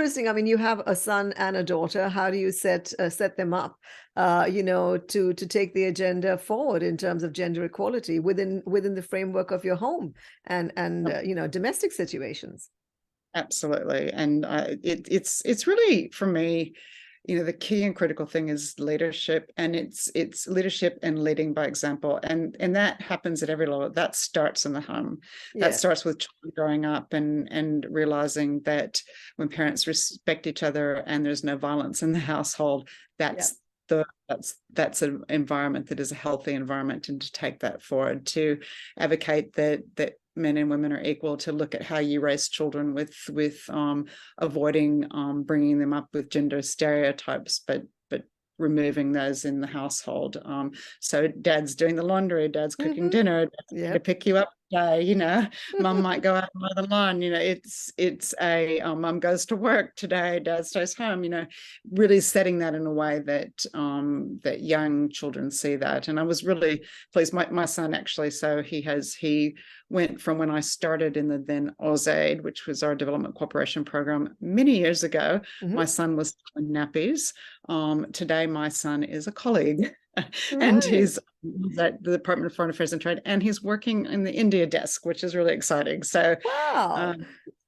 interesting. I mean, you have a son and a daughter. How do you set them up, to take the agenda forward in terms of gender equality within the framework of your home and domestic situations? Absolutely. And it's really, for me, the key and critical thing is leadership, and it's leadership and leading by example. And that happens at every level. That starts in the home. That starts with children growing up and realizing that when parents respect each other and there's no violence in the household, that's an environment that is a healthy environment, and to take that forward, to advocate that men and women are equal, to look at how you raise children with avoiding bringing them up with gender stereotypes, but removing those in the household. So dad's doing the laundry, dad's cooking dinner, dad's to pick you up today, mum might go out and mow the lawn, it's a mum goes to work today, dad stays home, really setting that in a way that young children see that. And I was really pleased. My son actually, so he went from when I started in the then AusAid, which was our development cooperation program many years ago. My son was in nappies. Today, my son is a colleague. And he's at the Department of Foreign Affairs and Trade, and he's working in the India desk, which is really exciting. So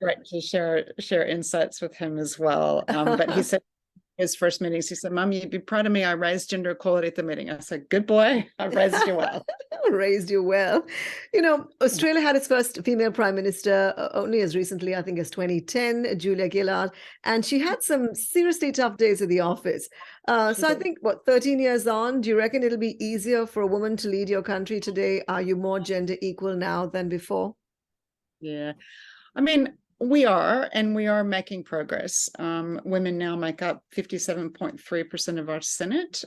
great to share insights with him as well. But he said, his first meetings, he said, "Mum, you'd be proud of me. I raised gender equality at the meeting." I said, "Good boy, I raised you well." Raised you well. Australia had its first female prime minister only as recently, I think, as 2010, Julia Gillard, and she had some seriously tough days at the office. So I think, 13 years on, do you reckon it'll be easier for a woman to lead your country today? Are you more gender equal now than before? Yeah, I mean, we are making progress. Women now make up 57.3% of our Senate.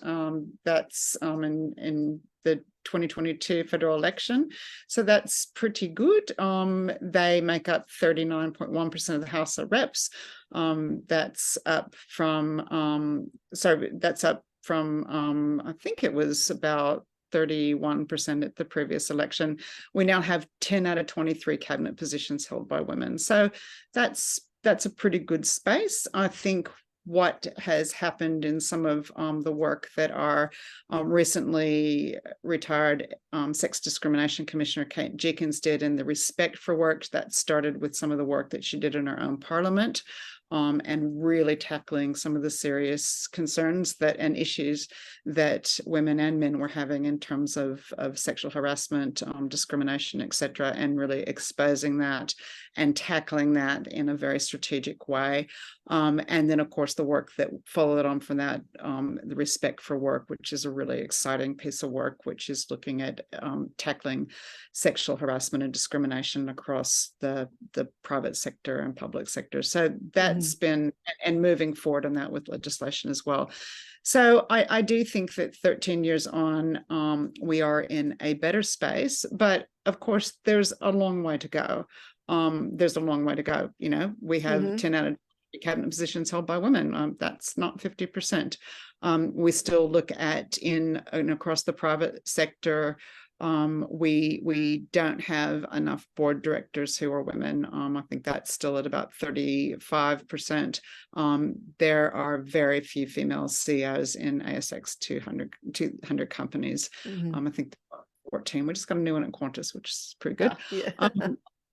That's in the 2022 federal election. So that's pretty good. They make up 39.1% of the House of Reps. That's up from, I think it was about 31% at the previous election. We now have 10 out of 23 cabinet positions held by women. So that's a pretty good space. I think what has happened in some of the work that our recently retired Sex Discrimination Commissioner Kate Jenkins did, and the respect for work, that started with some of the work that she did in her own parliament, and really tackling some of the serious concerns and issues that women and men were having in terms of sexual harassment, discrimination, etc., and really exposing that and tackling that in a very strategic way. And then, of course, the work that followed on from that, the Respect for Work, which is a really exciting piece of work, which is looking at tackling sexual harassment and discrimination across the private sector and public sector. So that's been, and moving forward on that with legislation as well. So I do think that 13 years on, we are in a better space, but of course, there's a long way to go. We have 10 out of cabinet positions held by women. That's not 50%. We still look at across the private sector, we don't have enough board directors who are women. I think that's still at about 35%. There are very few female CEOs in ASX 200 companies. I think 14. We just got a new one at Qantas, which is pretty good.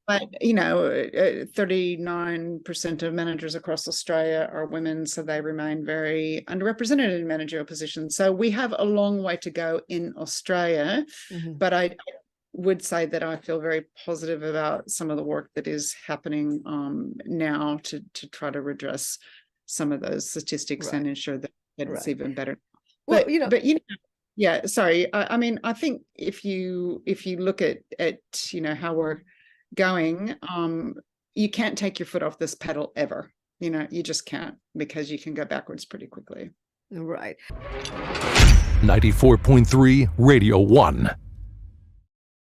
But 39% of managers across Australia are women, so they remain very underrepresented in managerial positions. So we have a long way to go in Australia, but I would say that I feel very positive about some of the work that is happening now to try to redress some of those statistics and ensure that it's even better. Well, yeah, sorry. I mean, I think if you look at how we're going, you can't take your foot off this pedal ever. You just can't, because you can go backwards pretty quickly. Right. 94.3 Radio 1.